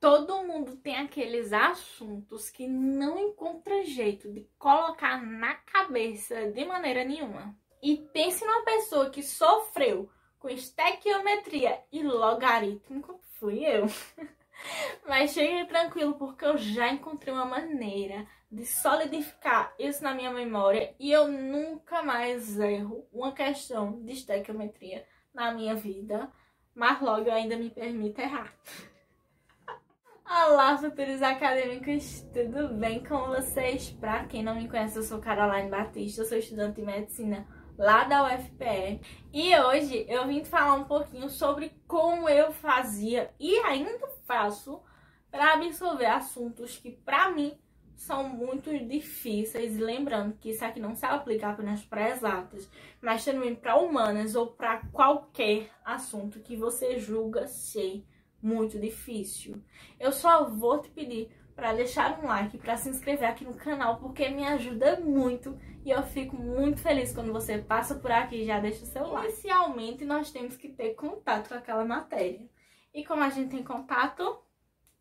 Todo mundo tem aqueles assuntos que não encontra jeito de colocar na cabeça de maneira nenhuma. E pense numa pessoa que sofreu com estequiometria e logaritmo, fui eu. Mas chegue tranquilo, porque eu já encontrei uma maneira de solidificar isso na minha memória e eu nunca mais erro uma questão de estequiometria na minha vida, mas logo eu ainda me permito errar. Olá, futuros acadêmicos, tudo bem com vocês? Pra quem não me conhece, eu sou Caroline Batista, eu sou estudante de medicina lá da UFPE e hoje eu vim falar um pouquinho sobre como eu fazia e ainda faço para absorver assuntos que pra mim são muito difíceis. Lembrando que isso aqui não se aplica apenas para exatas, mas também para humanas ou para qualquer assunto que você julga ser muito difícil. Eu só vou te pedir para deixar um like, para se inscrever aqui no canal, porque me ajuda muito e eu fico muito feliz quando você passa por aqui e já deixa o seu like. Inicialmente, nós temos que ter contato com aquela matéria. E como a gente tem contato?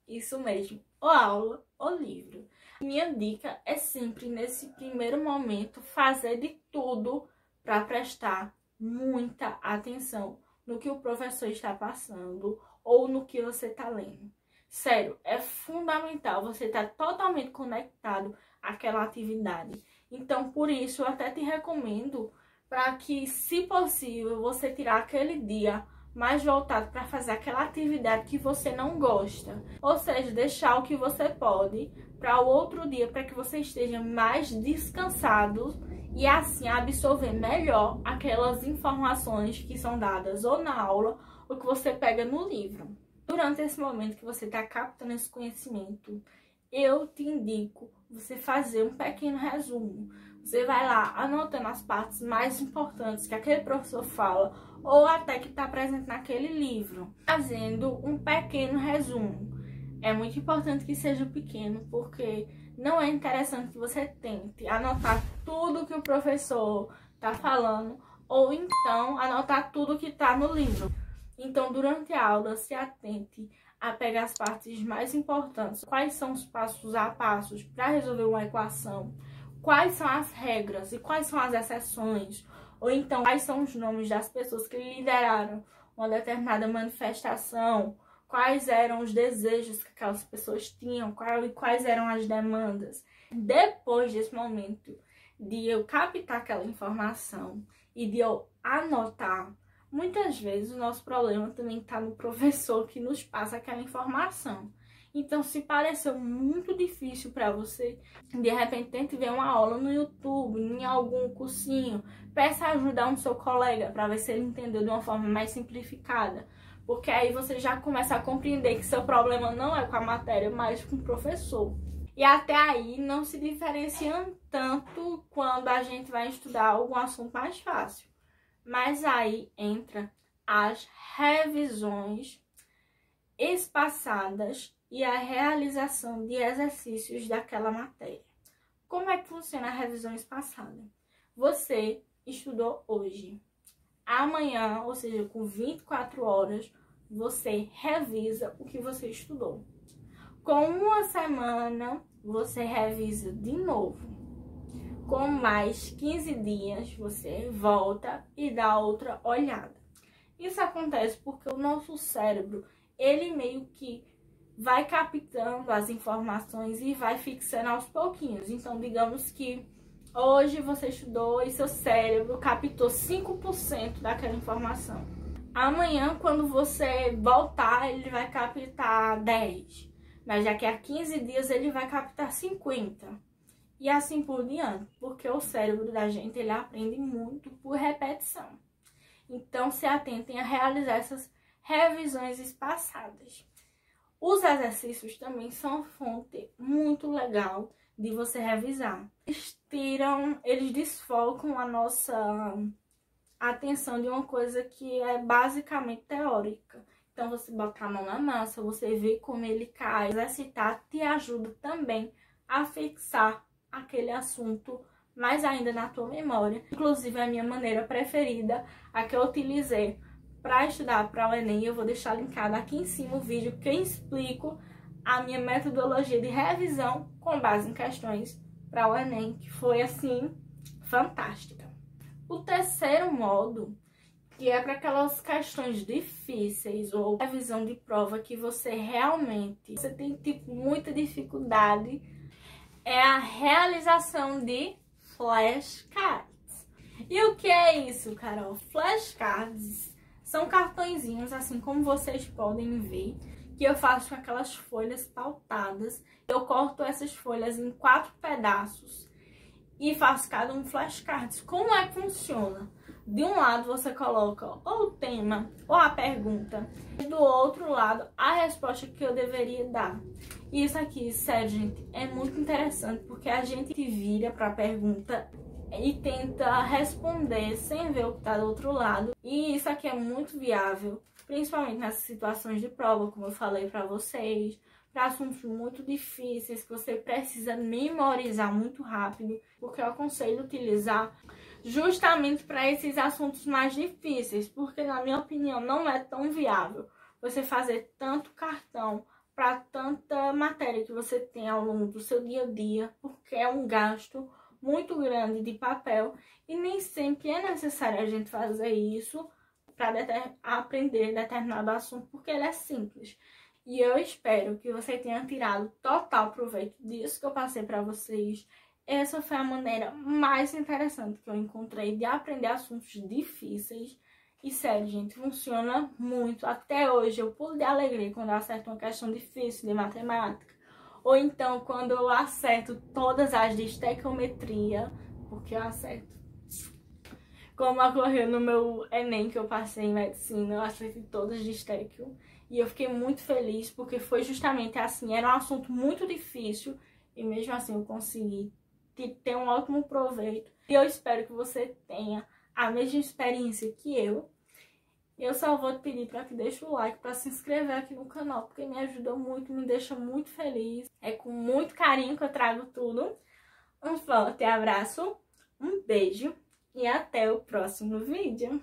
Isso mesmo, ou aula ou livro. Minha dica é sempre, nesse primeiro momento, fazer de tudo para prestar muita atenção no que o professor está passando ou no que você está lendo. Sério, é fundamental você estar totalmente conectado àquela atividade. Então, por isso, eu até te recomendo para que, se possível, você tirar aquele dia mais voltado para fazer aquela atividade que você não gosta. Ou seja, deixar o que você pode para o outro dia, para que você esteja mais descansado e assim absorver melhor aquelas informações que são dadas ou na aula ou que você pega no livro. Durante esse momento que você está captando esse conhecimento, eu te indico você fazer um pequeno resumo. Você vai lá anotando as partes mais importantes que aquele professor fala ou até que está presente naquele livro, fazendo um pequeno resumo. É muito importante que seja pequeno, porque não é interessante que você tente anotar tudo que o professor está falando ou então anotar tudo que está no livro. Então, durante a aula, se atente a pegar as partes mais importantes. Quais são os passos a passos para resolver uma equação? Quais são as regras e quais são as exceções? Ou então, quais são os nomes das pessoas que lideraram uma determinada manifestação? Quais eram os desejos que aquelas pessoas tinham? Quais eram as demandas? Depois desse momento de eu captar aquela informação e de eu anotar, muitas vezes o nosso problema também está no professor que nos passa aquela informação. Então, se pareceu muito difícil para você, de repente tente ver uma aula no YouTube, em algum cursinho, peça ajuda a um seu colega para ver se ele entendeu de uma forma mais simplificada. Porque aí você já começa a compreender que seu problema não é com a matéria, mas com o professor. E até aí não se diferenciam tanto quando a gente vai estudar algum assunto mais fácil. Mas aí entra as revisões espaçadas e a realização de exercícios daquela matéria. Como é que funciona a revisão espaçada? Você estudou hoje. Amanhã, ou seja, com 24 horas, você revisa o que você estudou. Com uma semana, você revisa de novo. Com mais 15 dias, você volta e dá outra olhada. Isso acontece porque o nosso cérebro, ele meio que vai captando as informações e vai fixando aos pouquinhos. Então, digamos que hoje você estudou e seu cérebro captou 5% daquela informação. Amanhã, quando você voltar, ele vai captar 10%. Mas daqui a 15 dias, ele vai captar 50%. E assim por diante, porque o cérebro da gente, ele aprende muito por repetição. Então, se atentem a realizar essas revisões espaçadas. Os exercícios também são uma fonte muito legal de você revisar. Eles desfocam a nossa atenção de uma coisa que é basicamente teórica. Então, você botar a mão na massa, você vê como ele cai. Exercitar te ajuda também a fixar aquele assunto mais ainda na tua memória. Inclusive, a minha maneira preferida, a que eu utilizei para estudar para o Enem, eu vou deixar linkado aqui em cima o vídeo que eu explico a minha metodologia de revisão com base em questões para o Enem, que foi assim fantástica. O terceiro modo, que é para aquelas questões difíceis ou revisão de prova que você tem tipo muita dificuldade, é a realização de flashcards. E o que é isso, Carol? Flashcards são cartõezinhos, assim como vocês podem ver, que eu faço com aquelas folhas pautadas. Eu corto essas folhas em 4 pedaços e faço cada um flashcards. Como é que funciona? De um lado você coloca ou o tema ou a pergunta, e do outro lado a resposta que eu deveria dar. Isso aqui, sério, gente, é muito interessante porque a gente vira para a pergunta e tenta responder sem ver o que está do outro lado. E isso aqui é muito viável, principalmente nessas situações de prova, como eu falei para vocês, para assuntos muito difíceis que você precisa memorizar muito rápido, porque eu aconselho utilizar justamente para esses assuntos mais difíceis, porque na minha opinião não é tão viável você fazer tanto cartão para tanta matéria que você tem ao longo do seu dia a dia, porque é um gasto muito grande de papel e nem sempre é necessário a gente fazer isso para aprender determinado assunto, porque ele é simples. E eu espero que você tenha tirado total proveito disso que eu passei para vocês. Essa foi a maneira mais interessante que eu encontrei de aprender assuntos difíceis. E sério, gente, funciona muito. Até hoje eu pulo de alegria quando eu acerto uma questão difícil de matemática. Ou então quando eu acerto todas as de estequiometria, porque eu acerto. Como ocorreu no meu Enem que eu passei em medicina, eu acertei todas de estéquio. E eu fiquei muito feliz porque foi justamente assim, era um assunto muito difícil e mesmo assim eu consegui ter um ótimo proveito. E eu espero que você tenha a mesma experiência que eu. Eu só vou te pedir para que deixe o like, para se inscrever aqui no canal, porque me ajuda muito, me deixa muito feliz. É com muito carinho que eu trago tudo. Um forte abraço, um beijo e até o próximo vídeo.